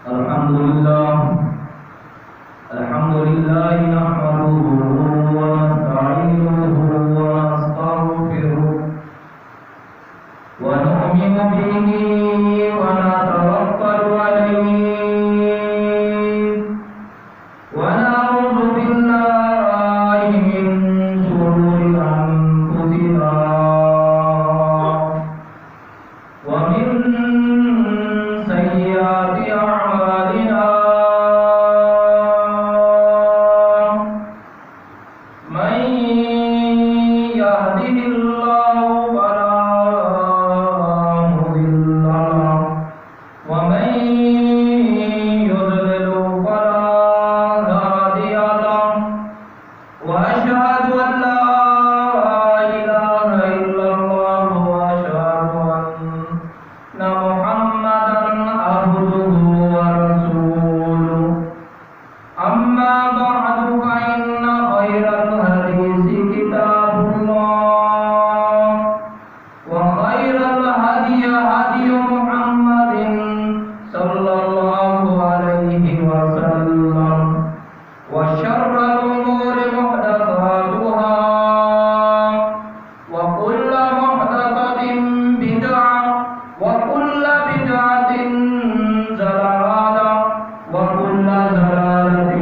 الحمد لله نحمده ونستعينه ونستغفره ونؤمن به ونتوكل عليه ونعوذ بالله من شرور أنفسنا ومن سيئات أعمالنا من يهده الله فلا مضل له ومن يضلل فلا هادي له وأشهد أن لا إله إلا الله وأشهد أن محمدا عبده ورسوله أما بعد فإن خير الحديث كتاب الله وخير الهدي هدي محمد صلى الله عليه وسلم وشر الأمور محدثاتها وكل محدثة بدعة وكل بدعة ضلالة وكل ضلالة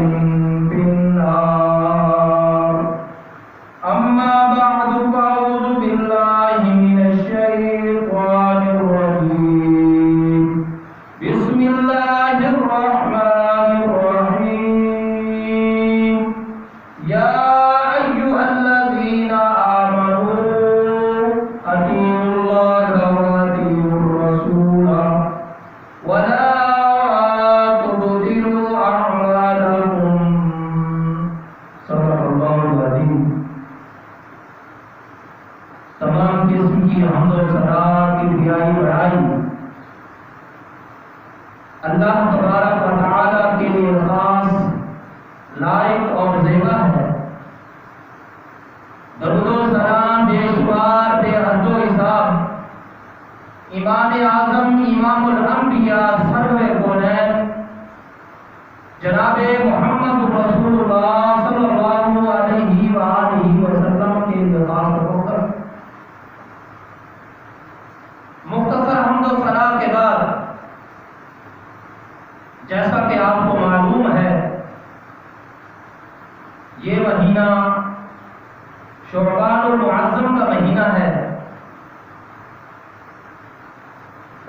في النار أما بعد فأعوذ بالله من الشيطان الرجيم بسم الله الرحمن الرحيم يا أيها الذين آمنوا أطيعوا الله وأطيعوا الرسول ولا تبطلوا أعمالكم صدق الله العظيم. تمام قسم کی حمد و ثنا کی دھیائی بڑھائی اللہ تبارک و تعالی کے لیے خاص لائق اور زیبا ہے. درود و سلام بے شمار بے حد و حساب امام اعظم امام الانبیاء سرور کونین جناب محمد رسول اللہ صلی اللہ علیہ وآلہ وسلم کے خاص ہو کر مختصر حمد و ثنا کے بعد جیسا کہ آپ کو معلوم ہے یہ مہینہ شعبان المعظم کا مہینہ ہے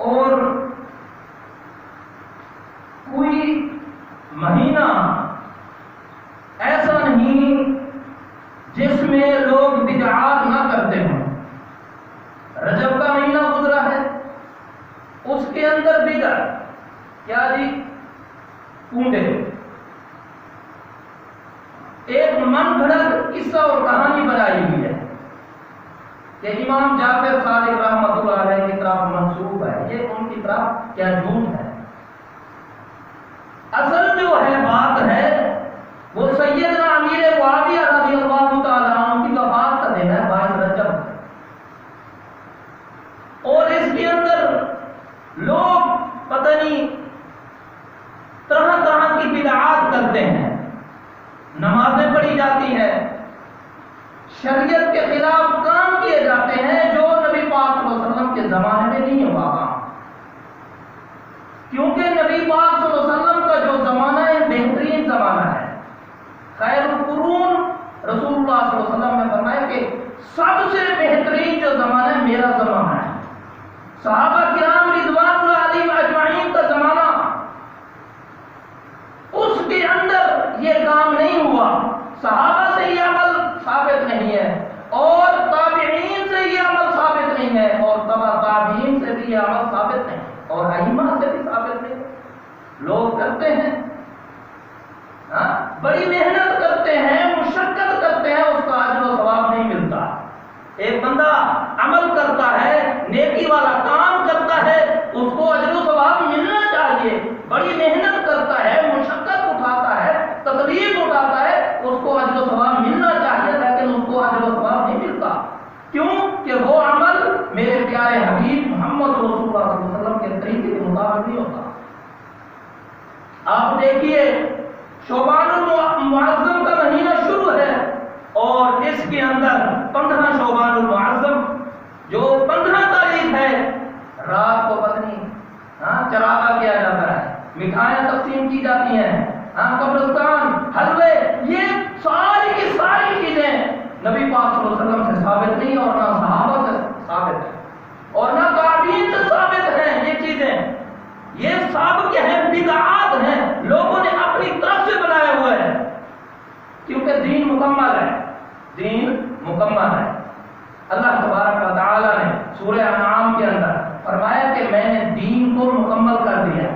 اور کوئی مہینہ ایسا نہیں جس میں لوگ بدعات نہ کرتے ہوں. رجب کا مہینہ گزرا ہے اس کے اندر بدعت کیا جی کنڈے ایک من گھڑت قصہ اور کہانی بنائی ہوئی ہے کہ امام جعفر صادق رحمۃ اللہ علیہ کی طرف منسوب ہے. یہ ان کی طرف کیا جھوٹ ہے. اصل جو ہے بات ہے وہ سیدنا امیر معاویہ رضی اللہ تعالیٰ عنہ کی وفات کا دن ہے 22 رجب اور اس کے اندر لوگ پتہ نہیں طرح طرح کی بدعات کرتے ہیں. نمازیں پڑھی جاتی ہیں, شریعت کے خلاف کام کیے جاتے ہیں جو نبی پاک صلی اللہ علیہ وسلم کے زمانے میں نہیں ہوا کام, کیونکہ نبی پاک صلی اللہ علیہ وسلم کا جو زمانہ ہے بہترین زمانہ ہے. خیر القرون رسول اللہ صلی اللہ علیہ وسلم نے فرمایا کہ سب سے بہترین جو زمانہ ہے میرا زمانہ ہے. صحابہ کرام رضوان اللہ علیہم اجمعین کا زمانہ اس کے اندر یہ کام نہیں ہوا. صحابہ سے یہ عمل ثابت نہیں ہے اور تابعین سے یہ عمل ثابت نہیں ہے اور تبع تابعین سے بھی یہ عمل ثابت نہیں اور ائمہ سے بھی ثابت نہیں. لوگ کرتے ہیں بڑی محنت کرتے ہیں, مشقت کرتے ہیں, اس کا اجر و ثواب نہیں ملتا. ایک بندہ عمل کرتا ہے, نیکی والا کام کرتا ہے, اس کو اجر و ثواب ملنا چاہیے. بڑی محنت کرتا ہے, مشقت اٹھاتا ہے, تکلیف اٹھاتا ہے, اس کو اجر و ثواب ملنا چاہیے, لیکن اس کو اجر و ثواب نہیں ملتا. کیوں کہ وہ عمل میرے پیارے پیارے حبیب محمد رسول اللہ صلی اللہ علیہ وسلم کے طریقے کے مطابق نہیں ہوتا. آپ دیکھیے شعبان المعظم کا مہینہ شروع ہے اور اس کے اندر 15 شعبان المعظم جو 15 تاریخ ہے، رات کو پتنی چراغا کیا جاتا ہے، مٹھائیاں تقسیم کی جاتی ہیں، قبرستان، حلوے، یہ ساری کی ساری چیزیں نبی پاک صلی اللہ علیہ وسلم سے ثابت نہیں اور نہ صحابہ سے ثابت ہے اور نہ تابعین سے ثابت ہیں۔ یہ چیزیں یہ سب کے ہیں، بدعات ہیں، لوگوں نے اپنی طرف سے بنایا ہوا ہے، کیونکہ دین مکمل ہے، دین مکمل ہے۔ اللہ تبارک و تعالی نے سورہ انعام کے اندر فرمایا کہ میں نے دین کو مکمل کر دیا۔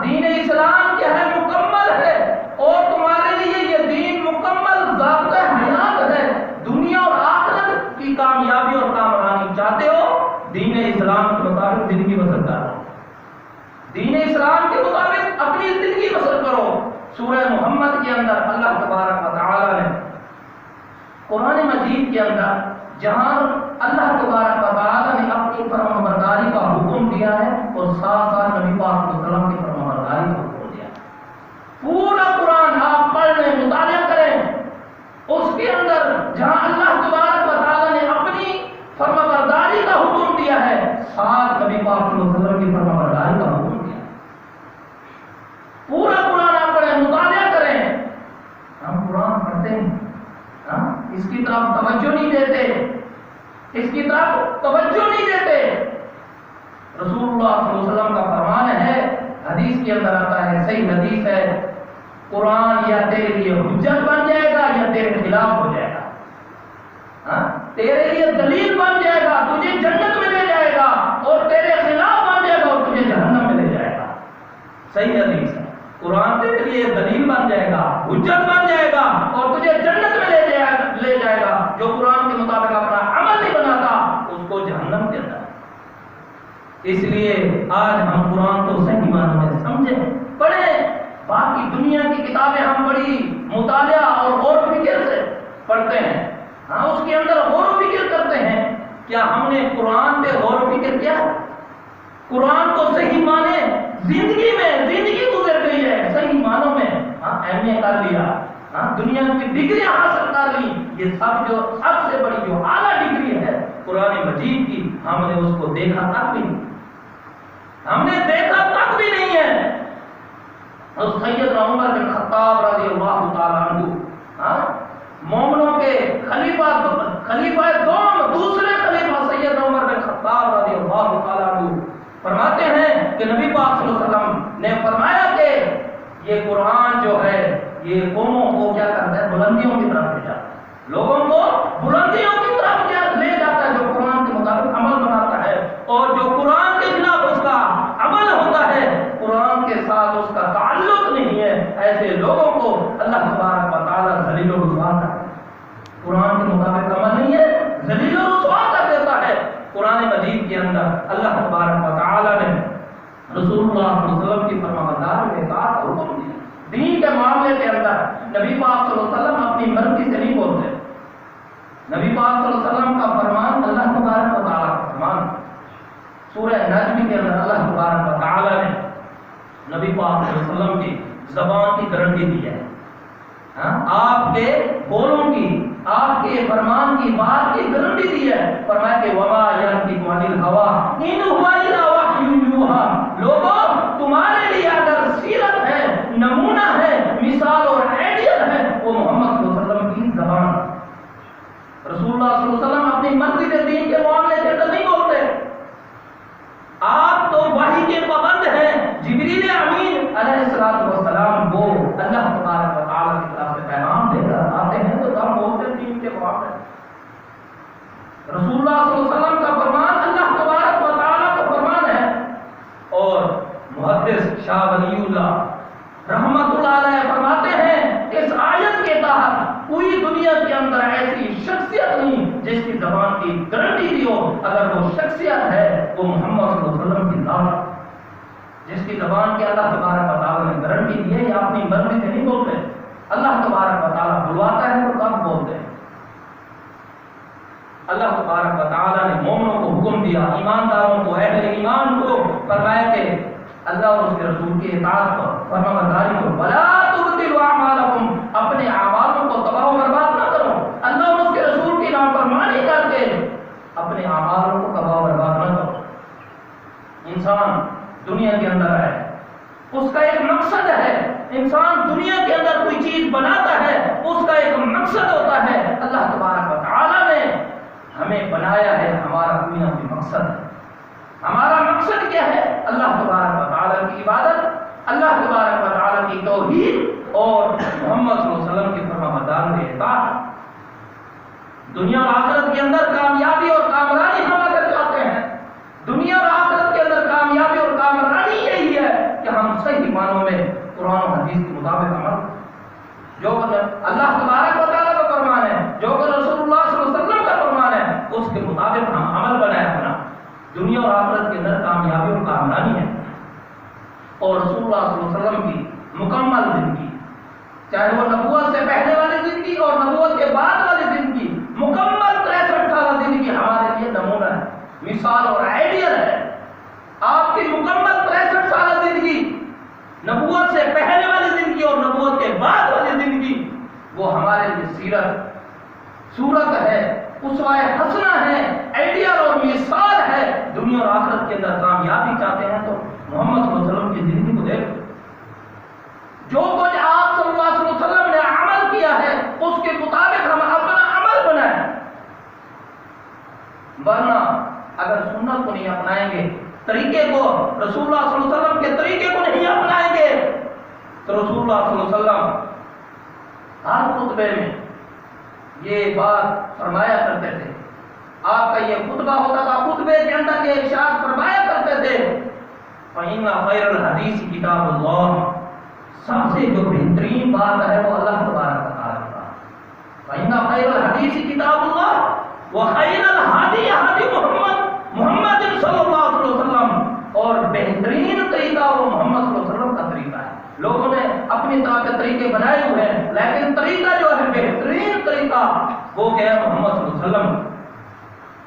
دین اسلام کیا ہے؟ مکمل ہے، اور تمہارے لیے یہ دین مکمل ضابطہ حیات ہے۔ دنیا اور آخرت کی کامیابی اور کامرانی چاہتے ہو، دین اسلام کے مطابق زندگی بسر کرو، دین اسلام کے مطابق اپنی زندگی بسر کرو۔ سورہ محمد کے اندر اللہ تبارک و تعالی نے قرآن مجید کے اندر جہاں اللہ تبارک و تعالی نے اپنی فرمانبرداری کا حکم دیا ہے اور ساتھ ساتھ نبی پاک صلی اللہ علیہ وسلم کی فرمانبرداری کا حکم دیا ہے، پورا قرآن آپ پڑھ لیں، مطالعہ کریں، اس کے اندر جہاں اللہ تبارک و تعالی نے اپنی فرمانبرداری کا حکم دیا ہے، ساتھ نبی پاک صلی اللہ علیہ وسلم کی فرمانبرداری کا حکم دیا ہے۔ پورا قرآن آپ پڑھیں، مطالعہ کریں۔ ہم قرآن پڑھتے ہیں، اس کی طرف توجہ نہیں دیتے، اس کی طرف توجہ نہیں دیتے۔ رسول اللہ صلی اللہ علیہ وسلم کا فرمان ہے، حدیث کے اندر آتا ہے، صحیح حدیث ہے، قرآن یا تیرے لیے حجت بن جائے گا یا تیرے خلاف ہو جائے گا، تیرے لیے دلیل بن جائے گا، تجھے جنت میں لے جائے گا، اور تیرے خلاف بن جائے گا اور تجھے جہنم میں لے جائے گا۔ صحیح حدیث ہے، قرآن تیرے لیے دلیل بن جائے گا، حجت بن جائے گا اور تجھے جنت میں لے جائے گا۔ جو قرآن کے مطابق اپنا عمل نہیں بناتا اس کو جہنم کے اندر۔ اس لیے آج ہم قرآن کو صحیح معنوں میں سمجھیں، پڑھیں۔ باقی دنیا کی کتابیں ہم بڑی مطالعہ اور غور و فکر سے پڑھتے ہیں، اس کے اندر غور و فکر کرتے ہیں۔ کیا ہم نے قرآن پہ غور و فکر کیا؟ قرآن کو صحیح معنی زندگی میں زندگی گزر گئی ہے، صحیح معنوں میں ایم کر لیا، دنیا کی ڈگری حاصل کر لی، یہ سب سے بڑی جو اعلیٰ ڈگری ہے قرآن مجید کی، ہم نے اس کو دیکھا تک بھی نہیں، ہم نے دیکھا تک بھی نہیں ہے۔ اور سیدنا عمر بن خطاب رضی اللہ تعالیٰ عنہ، مومنوں کے خلیفہ دوم، دوسرے خلیفہ سیدنا عمر بن خطاب رضی اللہ تعالیٰ عنہ فرماتے ہیں کہ نبی پاک صلی اللہ علیہ وسلم نے فرمایا کہ یہ قرآن جو ہے یہ قوموں کو کیا کرتا ہے؟ بلندیوں کی طرف لے جاتا ہے، لوگوں کو بلندیوں کی طرف کیا لے جاتا ہے، جو قرآن کے مطابق عمل بناتا ہے، اور جو قرآن کے خلاف اس کا عمل ہوتا ہے، قرآن کے ساتھ اس کا تعلق نہیں ہے، ایسے لوگوں کو اللہ تبارک و تعالیٰ ذلیل و رسوا کرتا ہے۔ قرآن کے مطابق عمل نہیں ہے، ذلیل و رسوا کر دیتا ہے۔ قرآن مجید کے اندر اللہ تبارک و تعالیٰ نے رسول اللہ صلی اللہ علیہ وسلم کی فرمانبرداری کے ساتھ حکم دیا۔ دین کے معاملے کے اندر نبی پاک صلی اللہ علیہ وسلم اپنی مرضی سے نہیں بولتے، نبی پاک صلی اللہ علیہ وسلم کا فرمان اللہ تبارک و تعالیٰ کا فرمان۔ سورہ نجم کے اندر اللہ تبارک و تعالیٰ نے نبی پاک صلی اللہ علیہ وسلم کی زبان کی گارنٹی دی ہے، آپ کے بولوں کی، آپ کے فرمان کی، بات کی گارنٹی دی ہے۔ فرمایا کہ وما ينطق عن الهوى ان هو الا وحی یوحی۔ لوگوں تمہارے لیے اگر سیرت ہے، نمونہ ہے، مثال اور آئیڈیل ہے، وہ محمد صلی اللہ علیہ وسلم کی زبان۔ رسول اللہ صلی اللہ علیہ وسلم اپنی مرضی سے دین کے معاملے کے اندر نہیں بولتے، آپ تو وحی کے پابند ہیں۔ جبریل امین علیہ السلام وہ اللہ تبارک و تعالیٰ کی طرف سے پیغام دے کر آتے ہیں تو تم بولتے ہیں دین کے معاملے۔ رسول اللہ صلی اللہ علیہ وسلم کا فرمان اللہ تبارک و تعالیٰ کا فرمان ہے۔ اور محدث شاہ ولی اللہ رحمت اللہ علیہ فرماتے ہیں اس آیت کے تحت کوئی دنیا کے اندر ایسی شخصیت نہیں جس کی زبان کی گارنٹی دی ہو، اگر وہ شخصیت ہے وہ محمد صلی اللہ علیہ وسلم کی ذات، جس کی زبان کی اللہ تبارک و تعالیٰ نے گارنٹی دی ہے، یا اپنی مرضی سے نہیں بولتے، اللہ تبارک و تعالیٰ بلواتا ہے تو تب بولتے ہیں۔ اللہ تبارک و تعالیٰ نے مومنوں کو حکم دیا، ایمانداروں کو، اہل ایمان کو فرمایا کہ اللہ اور اس کے رسول کی اطاعت پر، فرمانبرداری پر، ولا تبطلوا اعمالکم، اپنے اعمالوں کو تباہ و برباد نہ کرو، اللہ اور اس کے رسول کی نافرمانی کر کے اپنے اعمالوں کو تباہ و برباد نہ کرو۔ انسان دنیا کے اندر ہے، اس کا ایک مقصد ہے، انسان دنیا کے اندر کوئی چیز بناتا ہے، اس کا ایک مقصد ہوتا ہے۔ اللہ تبارک و تعالیٰ نے ہمیں بنایا ہے، ہمارا کوئی نہ کوئی مقصد ہے۔ ہمارا مقصد کیا ہے؟ اللہ تبارک و تعالیٰ کی عبادت، اللہ تبارک و تعالیٰ کی توحید اور محمد صلی اللہ علیہ وسلم کی فرمانبرداری کی اطاعت۔ دنیا اور آخرت کے اندر کامیابی اور کامرانی ہم اگر چاہتے ہیں، دنیا اور آخرت کے اندر کامیابی اور کامرانی یہی ہے کہ ہم صحیح معنوں میں قرآن و حدیث کے مطابق عمل، جو اللہ تبارک و تعالیٰ کا فرمان ہے، جو رسول اللہ صلی اللہ علیہ وسلم کا فرمان ہے، اس کے مطابق ہم عمل بنائیں اپنا۔ دنیا اور آخرت کے اندر کامیابی اور کامرانی ہے، اور رسول اللہ صلی اللہ علیہ وسلم کی مکمل زندگی، چاہے وہ نبوت سے پہلے والی زندگی اور نبوت کے بعد والی زندگی، مکمل 63 سالہ زندگی ہمارے لیے نمونہ ہے، مثال اور آئیڈیل ہے۔ آپ کی مکمل 63 سالہ زندگی، نبوت سے پہلے والی زندگی اور نبوت کے بعد والی زندگی، وہ ہمارے لیے سیرت، صورت ہے، اسوہ حسنہ ہے، آئیڈیل اور مثال ہے۔ دنیا اور آخرت کے اندر کامیابی چاہتے ہیں تو محمد صلی اللہ علیہ وسلم کی زندگی کو دیکھو۔ جو کچھ آپ صلی اللہ علیہ وسلم نے عمل کیا ہے، اس کے مطابق ہم اپنا عمل بنائیں، ورنہ اگر سنت کو نہیں اپنائیں گے، طریقے کو، رسول اللہ صلی اللہ علیہ وسلم کے طریقے کو نہیں اپنائیں گے، تو رسول اللہ صلی اللہ علیہ وسلم ہر خطبے میں یہ بات فرمایا کرتے تھے۔ آپ کا یہ خطبہ ہوتا تھا، خطبے کے اندر یہ ارشاد فرمایا کرتے تھے، فَإِنَّ خَيْرَ الْحَدِيثِ كِتَابُ اللَّهِ، سب سے جو بہترین بات ہے وہ اللہ تبارک و تعالیٰ کا۔ فَإِنَّ خَيْرَ الْحَدِيثِ كِتَابُ اللَّهِ وَخَيْرَ الْهَدِيِ هَدْيُ محمد صلی اللہ علیہ وسلم، اور بہترین طریقہ وہ محمد صلی اللہ علیہ وسلم کا طریقہ ہے۔ لوگوں نے اپنی طرح کے طریقے بنائے ہوئے ہیں، لیکن طریقہ جو ہے بہترین طریقہ وہ کیا ہے؟ محمد صلی اللہ علیہ وسلم۔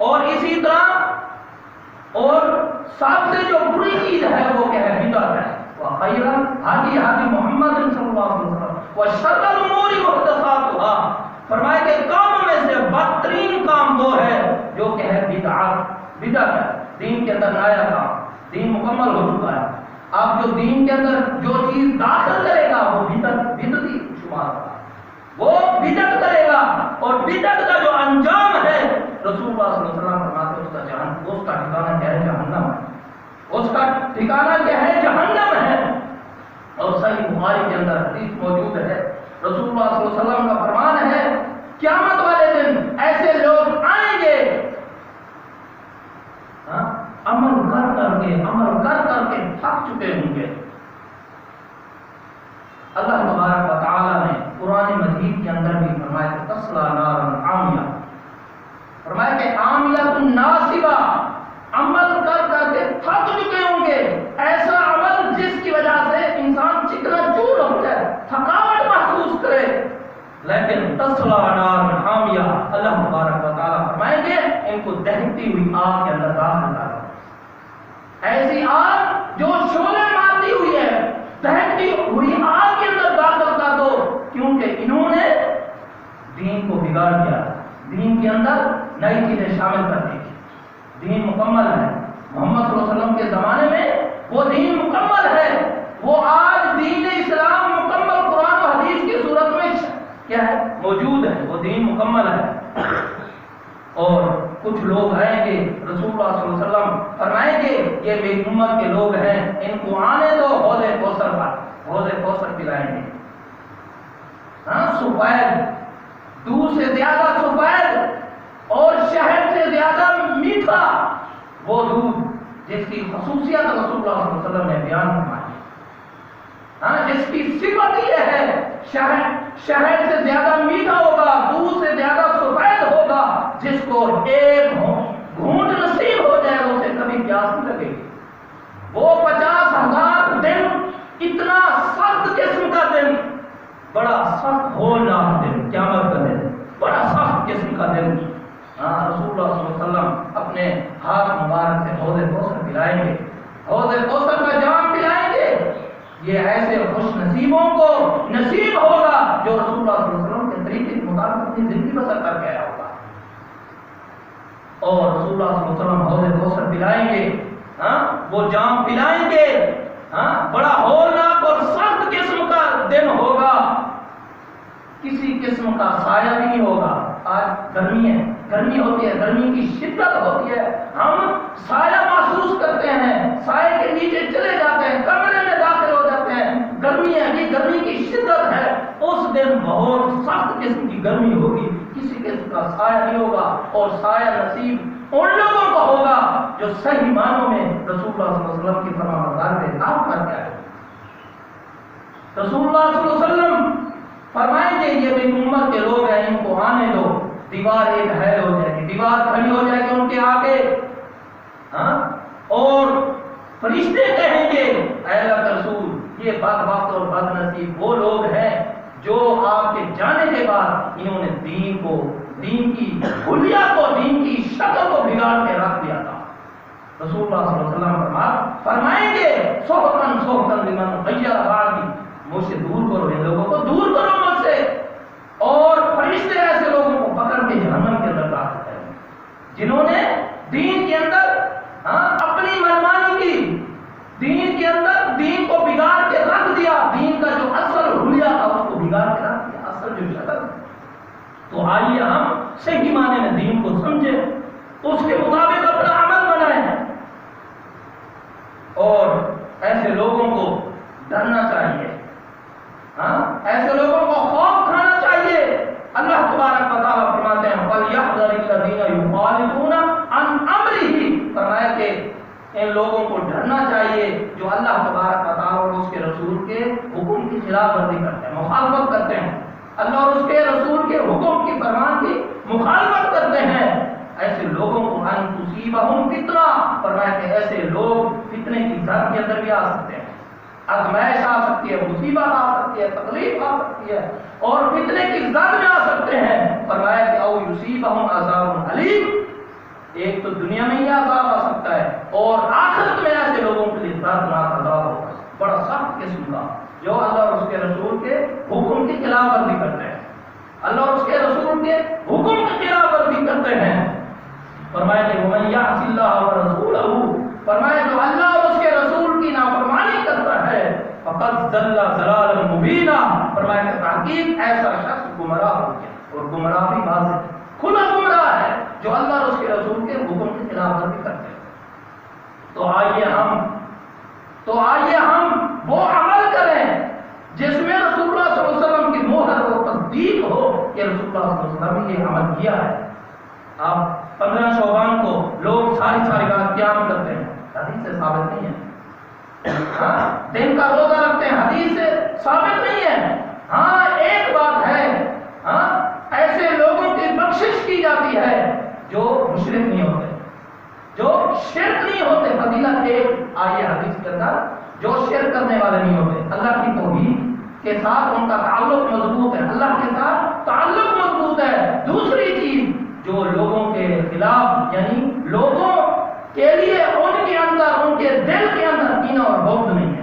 اور اسی طرح اور سب سے جو بری چیز ہے وہ کیا ہے؟ بدعت ہے۔ وخیر الہدی ہدی محمد صلی اللہ علیہ وسلم وشر الامور محدثاتها، فرمایا کہ کاموں میں سے بدترین کام وہ ہے جو کہ ہے بدعت۔ بدعت ہے، دین کے اندر نیا کام، دین مکمل ہو چکا ہے، آپ جو دین کے اندر جو چیز داخل کرے گا وہ بدعتی شمار ہوگا، وہ بدعت کرے گا، اور بدعت کا جو انجام ہے رسول اللہ صلی اللہ علیہ وسلم فرماتے ہیں اس کا ٹھکانہ کیا ہے؟ جہنم ہے، اس کا ٹھکانہ کیا ہے؟ جہنم ہے۔ اور صحیح بخاری کے اندر حدیث موجود ہے، رسول اللہ صلی اللہ علیہ وسلم کا فرمان ہے، قیامت والے دن ایسے لوگ آئیں گے، عمل کر کے تھک چکے ہوں گے۔ اللہ تبارک و تعالیٰ نے قرآن مجید کے اندر بھی فرمایا کہ تصلیٰ نارا حامیہ، فرمایا کہ عاملۃ ناصبہ، عمل کر کے تھک چکے ہوں گے، ایسا عمل جس کی وجہ سے انسان چکنا چور ہو جائے، تھکاوٹ محسوس کرے، لیکن تصلیٰ نارا حامیہ، اللہ تبارک و تعالیٰ فرمائیں گے ان کو دہتی ہوئی آگ کے اندر داخل کرو، ایسی آگ جو شعلے مارتی ہوئی ہے، دہتی ہوئی آگ کے اندر داخل کر دو، کیونکہ انہوں نے دین کو بگاڑ دیا، دین کے اندر نئی چیزیں شامل کر دی۔ دین مکمل ہے، محمد صلی اللہ علیہ وسلم کے زمانے میں وہ دین مکمل ہے، وہ آج دین اسلام مکمل قرآن و حدیث کی صورت میں کیا ہے؟ موجود ہے، وہ دین مکمل ہے۔ اور کچھ لوگ آئیں گے، رسول اللہ صلی اللہ علیہ وسلم فرمائیں گے یہ میری امت کے لوگ ہیں، ان کو آنے دو حوض کوثر پر، حوض کوثر پلائیں گے، سفید، دودھ سے زیادہ سفید اور شہد سے زیادہ میٹھا وہ دودھ جس کی خصوصیت رسول اللہ صلی اللہ علیہ وسلم نے بیان فرمائی، جس کی صفت یہ ہے شہد سے زیادہ میٹھا ہوگا، دودھ سے زیادہ سفید ہوگا، جس کو ایک گھونٹ نصیب ہو جائے اسے کبھی پیاس نہیں لگے گی۔ وہ 50,000 دن، اتنا سخت قسم کا دن، بڑا سخت ہولناک دن، قیامت کا دن، بڑا سخت قسم کا دن، رسول اللہ صلی اللہ علیہ وسلم اپنے ہاتھ مبارک سے حوض کوثر پلائیں گے، حوض کوثر کا جام پلائیں یہ ایسے خوش نصیبوں کو نصیب ہوگا جو رسول اللہ صلی اللہ علیہ وسلم کے طریقے کے مطابق اپنی زندگی بسر کر کے آیا ہوگا. اور رسول اللہ صلی اللہ علیہ وسلم حوض کوثر پلائیں گے، وہ جام پلائیں گے، بڑا ہولناک اور سخت قسم کا دن ہوگا، کسی قسم کا سایہ بھی نہیں ہوگا. آج گرمی ہے، گرمی ہوتی ہے، گرمی کی شدت ہوتی ہے، ہم سایہ محسوس کرتے ہیں، سائے کے نیچے چلے جاتے ہیں، کمرے میں داخل ہو جاتے ہیں. گرمی ہے، یہ گرمی کی شدت ہے. اس دن بہت سخت قسم کی گرمی ہوگی، کسی قسم کا سایہ نہیں ہوگا. اور سایہ نصیب ان لوگوں کو ہوگا جو صحیح معنوں میں رسول اللہ صلی اللہ علیہ وسلم کی فرمانبرداری پہ کام کر کے آئے. رسول اللہ صلی اللہ علیہ وسلم فرمائیں گے یہ میری امت کے لوگ ہیں، ان کو آنے دو، دیوار ایک حائل ہو جائے گی، دیوار کھڑی ہو جائے گی ان کے آگے، اور فرشتے کہیں گے اے اللہ کا رسول، یہ بدبخت اور بد نصیب وہ لوگ ہیں جو آپ کے جانے کے بعد انہوں نے دین کو، دین کی حلیہ کو، دین کی شکل کو بگاڑ کے رکھ دیا تھا. رسول اللہ صلی اللہ علیہ وسلم فرمائیں گے صحبتاً صحبتاً لمن غیر بعدی، مجھ سے دور کرو، ان لوگوں کو دور کرو مجھ سے. اور فرشتے ایسے لوگوں کو پکڑ کے جہنم کے اندر ڈال دیتے ہیں جنہوں نے دین کے اندر اپنی منمانی کی، دین کے اندر دین کو بگاڑ کے رکھ دیا، دین کا جو اصل حلیہ تھا اس کو بگاڑ کے رکھ دیا، اصل جو شکل. تو آئیے ہم صحیح معنی میں دین کو سمجھیں، اس کے مطابق اپنا عمل بنائیں، اور ایسے لوگوں کو ڈرنا چاہیے، ایسے لوگوں کو خوف کھانا چاہیے. اللہ تبارک و تعالیٰ فرماتے ہیں فَلْيَحْذَرِ الَّذِينَ يُخَالِفُونَ عَنْ أَمْرِهِ، فرمایا کہ ان لوگوں کو ڈرنا چاہیے جو اللہ تبارک و تعالیٰ اور اس کے رسول کے حکم کی خلاف ورزی کرتے ہیں، مخالفت کرتے ہیں، اللہ اور اس کے رسول کے حکم کی فرمان کی مخالفت کرتے ہیں. ایسے لوگوں کو ان تصیبہم فتنہ، فرمایا کہ ایسے لوگ فتنے کی زد کے اندر بھی آ سکتے ہیں، آزمائش آ سکتی ہے، مصیبت آ سکتی ہے، تکلیف آ سکتی ہے، اور فتنے کی زد میں آ سکتے ہیں. فرمایا کہ او یصیبہم عذاب علیم، ایک تو دنیا میں ہی عذاب آ سکتا ہے، اور آخرت میں ایسے لوگوں کے لیے دردناک عذاب ہوگا، بڑا سخت قسم کا، جو اللہ اور اس کے رسول کے حکم کی خلاف ورزی کرتے ہیں، اللہ اور اس کے رسول کے حکم کی خلاف ورزی کرتے ہیں. فرمایا کہ وَمَن يَعْصِ اللَّهَ وَرَسُولَهُ، فرمایا جو اللہ اور اس کے رسول کی نافرمانی کرتا ہے فقد ضل ضلالا مبینا، فرمایا کہ تحقیق ایسا شخص گمراہ ہو گیا، اور گمراہ بھی واضح کھلا گمراہ ہے جو اللہ اور اس کے رسول کے حکم کی خلاف ورزی کرتے ہیں. تو آئیے ہم وہ عمل کریں جس میں رسول اللہ صلی اللہ علیہ وسلم کی مہر اور تصدیق ہو کہ رسول اللہ صلی اللہ علیہ وسلم نے یہ عمل کیا ہے. آپ 15 شعبان کو لوگ ساری رات قیام کرتے ہیں، حدیث سے ثابت نہیں ہے. دن کا روزہ رکھتے ہیں، حدیث سے ثابت نہیں ہے. ایک بات ہے، ایسے لوگوں کی بخشش کی جاتی ہے جو مشرک نہیں ہوتے، جو شرک نہیں ہوتے. فضیلت ایک آئیے حدیث کے اندر، جو شرک کرنے والے نہیں ہوتے، اللہ کی توحید کے ساتھ ان کا تعلق مضبوط ہے، اللہ کے ساتھ تعلق مضبوط ہے. دوسری چیز جو لوگوں کے خلاف، یعنی لوگوں کے لیے ان کے اندر، ان کے دل کے اندر کینہ اور بغض نہیں ہے،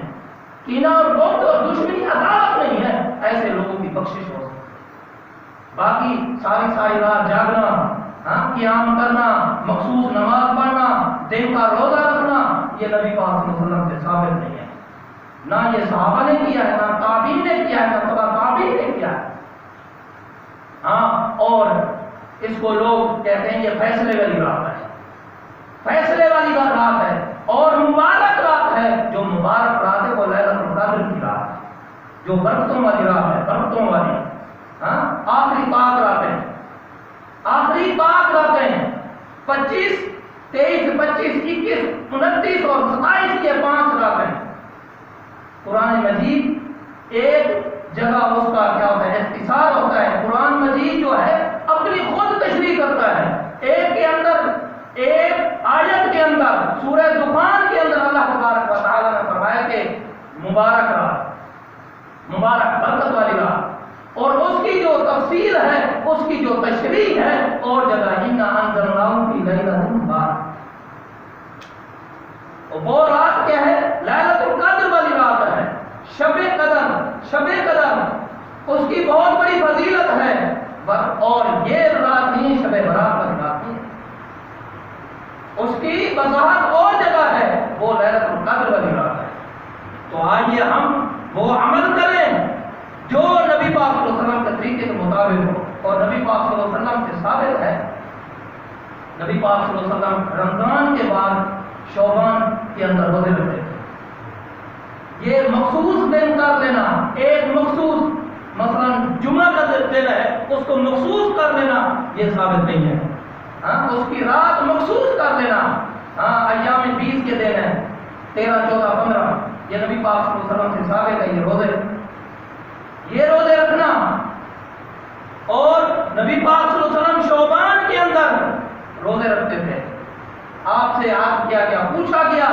کینہ اور بغض اور دشمنی عداوت نہیں ہے، ایسے لوگوں کی بخشش ہو سکتی ہے. باقی ساری رات جاگنا، قیام کرنا، مخصوص نماز پڑھنا، دن کا روزہ رکھنا، یہ نبی پاک صلی اللہ علیہ وسلم سے ثابت نہیں ہے. نہ یہ صحابہ نے کیا ہے، نہ تابعین نے کیا ہے، نہ تبع تابعین نے کیا ہے. اور اس کو لوگ کہتے ہیں یہ فیصلے والی رات ہے، فیصلے والی رات ہے، اور مبارک رات ہے. جو مبارک رات ہے وہ لیلۃ القدر کی رات ہے، جو برکتوں والی رات ہے، برکتوں والی. آخری پاک راتیں، آخری پاک راتیں 25، 23، 25، 21، 29 اور 27 یہ 5 راتیں. قرآن مجید ایک جگہ اس کا کیا ہوتا ہے، اختصار ہوتا ہے. قرآن مجید جو ہے اپنی خود تشریح کرتا ہے. ایک کے اندر، ایک آیت کے اندر، سورہ دخان کے اندر اللہ تبارک و تعالیٰ نے فرمایا کہ مبارک رات، مبارک برکت والی رات، اور اس کی جو تفسیر ہے، اس کی جو تشریح ہے، اور جگہ اِنَّا أَنزَلْنَاهُ فِي لَيْلَةٍ مُبَارَكَةٍ. وہ رات کیا ہے؟ لیلۃ القدر والی رات ہے، اس کی بہت بڑی فضیلت ہے، اور یہ رات نہیں شب برات والی رات نہیں، اس کی وضاحت اور جگہ ہے، وہ لیلۃ القدر والی رات ہے۔ تو آئیے ہم وہ عمل کریں جو نبی پاک صلی اللہ علیہ وسلم کے طریقے کے مطابق ہو، اور نبی پاک صلی اللہ علیہ وسلم سے ثابت ہے، نبی پاک صلی اللہ علیہ وسلم رمضان کے بعد شعبان کے اندر روزے رکھتے تھے۔ یہ مخصوص دن کر لینا، ایک مخصوص مثلا جمعہ کا دن ہے اس کو مخصوص کر لینا، یہ ثابت نہیں ہے۔ اس کی رات مخصوص کر لینا، ایام 20 کے دن ہے 13 14 15، یہ نبی پاک صلی اللہ علیہ وسلم سے ثابت ہے یہ روزے رکھنا۔ اور نبی پاک صلی اللہ علیہ وسلم شعبان کے اندر روزے رکھتے تھے۔ آپ سے عرض کیا گیا، پوچھا گیا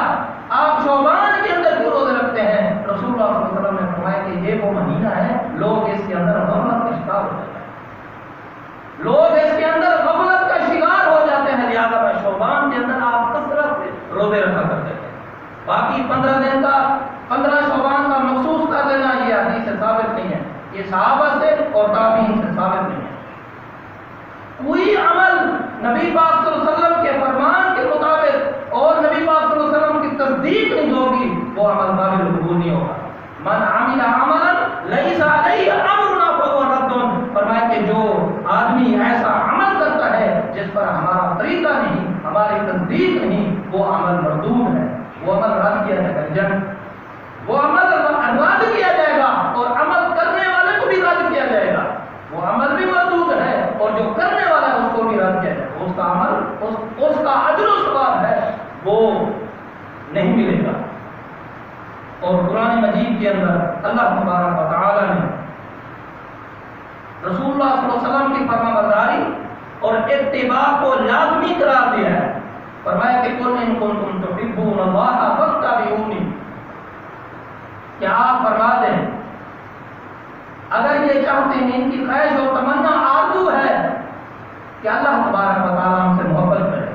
آپ شعبان کے اندر کیوں روزے رکھتے ہیں؟ رسول اللہ صلی اللہ علیہ وسلم نے فرمایا کہ یہ وہ مہینہ ہے لوگ اس کے اندر غفلت کا شکار ہو جاتے ہیں، لوگ اس کے اندر غفلت کا شکار ہو جاتے ہیں، لہٰذا میں شعبان کے اندر آپ کثرت سے روزے رکھا کرتے تھے۔ باقی 15 دن کا 15 شعبان کا مخصوص کر لینا یہ حدیث سے ثابت نہیں ہے، یہ صحابہ سے اور تابعین سے ثابت نہیں ہے۔ کوئی عمل نبی پاک صلی اللہ علیہ وسلم کے فرمان کے مطابق اور نبی پاک صلی اللہ علیہ وسلم کی تصدیق نہیں ہوگی، وہ عمل قابل قبول نہیں ہوگا۔ من عمل عملا لیس علیہ امرنا فہو رد، فرمایا کہ جو آدمی ایسا عمل کرتا ہے جس پر ہمارا طریقہ نہیں، ہماری تصدیق نہیں، وہ عمل مردود ہے، وہ عمل رد کیا جائے گا، وہ عمل رد کیا جائے گا، اور عمل کرنے والے کو بھی رد کیا جائے گا۔ وہ عمل بھی مردود ہے اور جو کرنے والا ہے اس کو بھی رد کیا جائے گا، اس کا عمل اس کا اجر و ثواب ہے وہ نہیں ملے گا۔ اور قرآن مجید کے اندر اللہ تبارک و تعالی نے رسول اللہ صلی اللہ علیہ وسلم کی فرمانبرداری اور اتباع کو لازمی قرار دیا ہے۔ فرمایا کہ قل ان کنتم تحبون اللہ فاتبعونی، کہ آپ فرما دیں اگر یہ چاہتے ہیں، ان کی خواہش اور تمنا آرزو ہے کہ اللہ تبارک و تعالی ہم سے محبت کرے،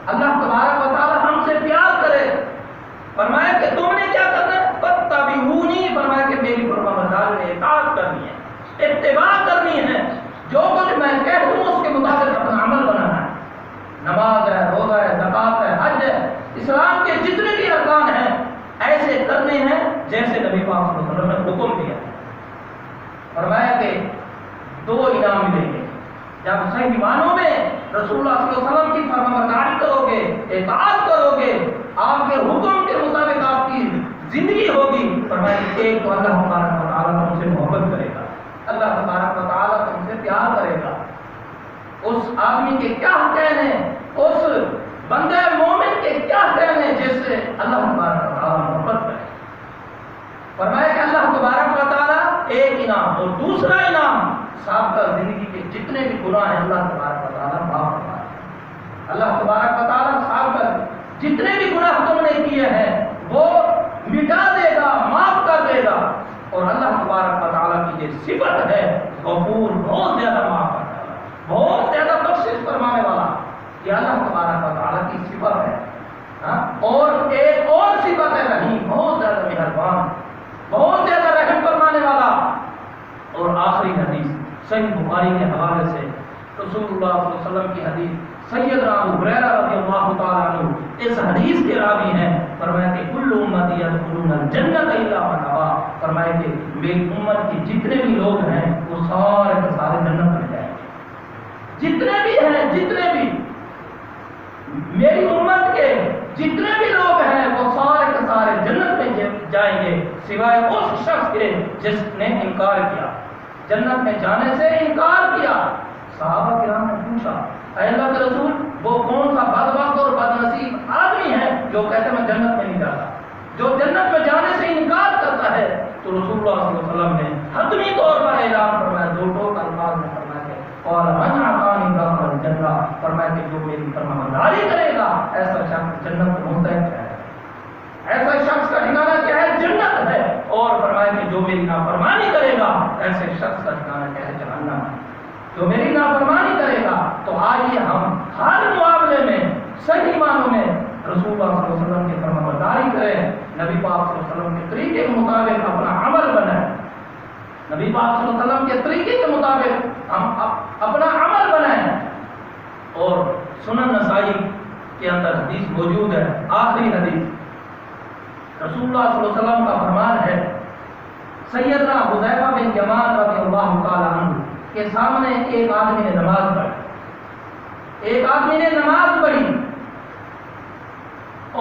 اللہ تبارک و تعالی ہم سے پیار کرے، فرمایا کہ تم نے کیا کرنا ہے؟ فاتبعونی، فرمایا کہ میری فرمانبرداری میں اطاعت کرنی ہے، اتباع کرنی ہے، جو کچھ میں کہہ دوں اس کے مطابق اپنا عمل بنانا ہے۔ نماز ہے، روزہ ہے، زکوٰۃ ہے، حج ہے، اسلام کے جتنے بھی ارکان ہیں ایسے کرنے ہیں جیسے نبی پاک صلی اللہ علیہ وسلم نے حکم دیا ہے۔ فرمایا کہ 2 انعام ملیں گے جب صحیح معنوں میں رسول اللہ صلی اللہ علیہ وسلم کی فرمانبرداری کرو گے، اطاعت کرو گے، آپ کے حکم کے مطابق آپ کی زندگی ہوگی۔ فرمایا کہ ایک تو اللہ تبارک و تعالیٰ تم سے محبت کرے گا، اللہ تبارک و تعالیٰ تم سے پیار کرے گا۔ اس آدمی کے کیا کہنے، اس بندے مومن کے کیا کہنے جس سے اللہ تبارک و تعالیٰ محبت کرے۔ فرمایا کہ اللہ تبارک و تعالیٰ ایک انعام، اور دوسرا انعام سابقہ زندگی کے جتنے بھی گناہ ہیں اللہ تبارک و تعالیٰ معاف فرمائے۔ اللہ تبارک و تعالیٰ سابقہ جتنے بھی گناہ تم نے کیے ہیں وہ مٹا دے گا، معاف کر دے گا۔ اور اللہ تبارک و تعالیٰ کی یہ صفت ہے غفور، بہت زیادہ معاف کرنے والا، بہت زیادہ بخشش فرمانے والا، یہ اللہ تبارک و تعالیٰ کی صفت ہے۔ اور ایک اور صفت ہے رحیم، بہت زیادہ مہربان، بہت زیادہ رحم فرمانے والا۔ اور آخری حدیث صحیح بخاری کے حوالے سے رسول اللہ صلی اللہ علیہ وسلم کی حدیث، سیدنا ابو ہریرہ رضی اللہ تعالیٰ عنہ اس حدیث کے راوی ہیں، فرمایا کہ کل امتی یدخلون الجنۃ الا من ابا، فرمایا کہ میری امت کے جتنے بھی لوگ ہیں وہ سارے کے سارے جنت میں جائیں گے، جتنے بھی ہیں، جتنے بھی میری امت کے جتنے بھی لوگ ہیں وہ سارے کے سارے جنت میں جائیں گے، سوائے اس شخص کے جس نے انکار کیا، جنت میں جانے سے انکار کیا۔ صحابہ کرام نے پوچھا اے اللہ کے رسول وہ کون سا بدبخت اور بدنصیب آدمی ہے جو کہتے میں جنت میں نہیں جاتا، جو جنت میں جانے سے انکار کرتا ہے؟ تو رسول اللہ صلی اللہ علیہ وسلم نے حتمی طور پر اعلان فرمایا، 2 الفاظ میں فرمایا کہ اور من اطاعنی دخل الجنہ، فرمایا کہ جو میری فرمانبرداری کرے گا ایسا شخص جنت میں مستحق ہے، ایسا شخص کا ٹھکانہ کیا ہے؟ جنت ہے۔ اور فرمایا کہ جو میری نافرمانی کرے گا ایسے شخص کا ٹھکانہ کیا ہے؟ جہنم ہے۔ جو میری نافرمانی کرے گا، تو آئیے ہم ہر معاملے میں صحیح معنوں میں رسول اللہ صلی اللہ علیہ وسلم کی فرمانبرداری کریں، نبی پاک صلی اللہ علیہ وسلم کے طریقے کے مطابق اپنا عمل بنائیں۔ نبی پاک صلی اللہ علیہ وسلم کے طریقے کے مطابق ہم اپنا عمل بنائیں۔ اور سنن نسائی کے اندر حدیث موجود ہے، آخری حدیث، رسول اللہ صلی اللہ علیہ وسلم کا فرمان ہے، سیدنا حذیفہ بن یمان رضی اللہ تعالی عنہ کے سامنے ایک آدمی نے نماز پڑھی، ایک آدمی نے نماز پڑھی،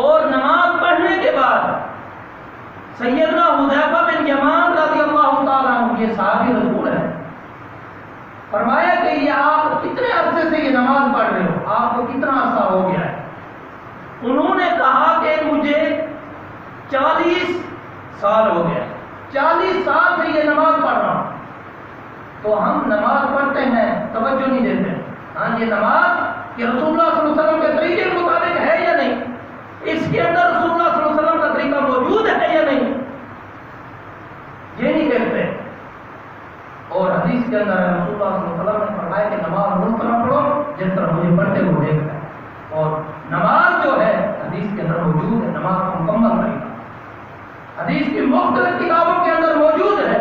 اور نماز پڑھنے کے بعد سیدنا حذیفہ بن یمان رضی اللہ تعالی عنہ، یہ صحابی رسول ہے، فرمایا کہ یہ آپ کتنے عرصے سے یہ نماز پڑھ رہے ہو، آپ کو کتنا عرصہ ہو گیا ہے؟ انہوں نے کہا کہ مجھے 40 سال ہو گیا، 40 سال سے یہ نماز پڑھ رہا ہوں۔ تو ہم نماز پڑھتے ہیں، توجہ نہیں دیتے ہیں، ہاں یہ نماز کہ رسول اللہ صلی اللہ علیہ وسلم کے طریقے کے مطابق ہے یا نہیں، اس کے اندر رسول اللہ صلی اللہ علیہ وسلم کا طریقہ موجود ہے یا نہیں، یہ نہیں دیکھتے۔ اور حدیث کے اندر رسول اللہ صلی اللہ علیہ وسلم نے فرمایا کہ نماز اس طرح پڑھو جس طرح مجھے پڑھتے ہوئے دیکھا ہے۔ اور نماز جو ہے حدیث کے اندر موجود ہے، نماز کا مکمل طریقہ حدیث کی مختلف کتابوں کے اندر موجود ہے۔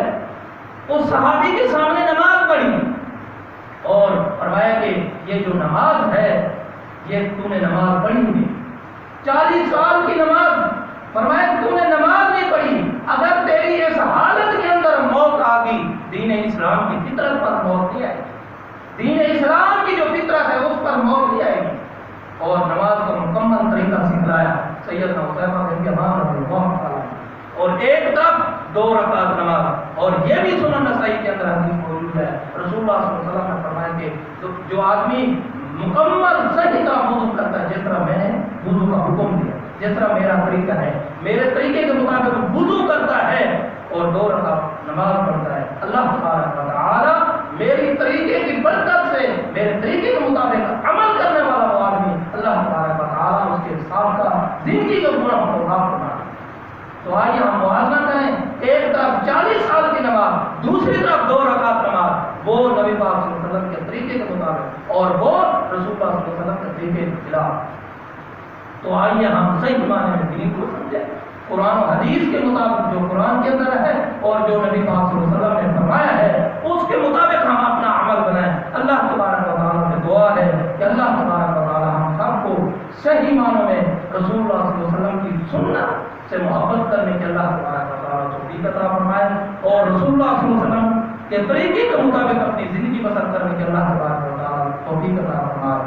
اس صحابی کے سامنے نماز پڑھی اور فرمایا کہ یہ جو نماز ہے یہ تو نے نماز پڑھی نہیں، 40 سال کی نماز، فرمایا تو نے نماز نہیں پڑھی، اگر تیری اس حالت کے اندر موت آ گئی، دین اسلام کی فطرت پر موت نہیں آئے گی، دین اسلام کی جو فطرت ہے اس پر موت نہیں آئے گی۔ اور نماز کا مکمل طریقہ سکھلایا سیدنا حذیفہ بن یمان رضی اللہ تعالیٰ عنہ۔ اور ایک طرف 2 رکعت نماز، اور یہ بھی سنن نسائی کے اندر حدیث موجود ہے، رسول اللہ صلی اللہ علیہ وسلم نے فرمایا کہ جو آدمی مکمل صحیح طرح وضو کرتا ہے، جس طرح میں نے وضو کا حکم دیا، جس طرح میرا طریقہ ہے، میرے طریقے کے مطابق وضو کرتا ہے اور 2 رکعت نماز پڑھتا ہے، اللہ تبارک و تعالی میری طریقے کی برکت سے، میرے طریقے کے مطابق عمل کرنے والا وہ آدمی، اللہ تبارک و تعالی اس کے ساتھ کا زندگی کے گناہ کو معاف فرما۔ تو آئیے ہم موازنہ کریں، ایک طرف 40 سال کی نماز، دوسری طرف 2 رکعت نماز، وہ نبی پاک صلی اللہ علیہ وسلم کے طریقے کے مطابق اور وہ رسول اللہ صلی اللہ علیہ وسلم کے طریقے کے خلاف۔ تو آئیے ہم صحیح معنی میں دین کو سمجھیں، قرآن و حدیث کے مطابق جو قرآن کے اندر ہے اور جو نبی پاک صلی اللہ علیہ وسلم نے فرمایا ہے اس کے مطابق ہم اپنا عمل بنائیں۔ اللہ تبارک و تعالیٰ سے دعا ہے کہ اللہ تبارک و تعالیٰ ہم سب کو صحیح معنوں میں رسول اللہ صلی اللہ علیہ وسلم کی سنت سے محبت کرنے کے اللہ تبارک و تعالیٰ توفیق عطا فرمائے، اور رسول اللہ صلی اللہ علیہ وسلم کے طریقے کے مطابق اپنی زندگی بسر کرنے کے اللہ تبارک و تعالیٰ توفیق عطا فرمائے۔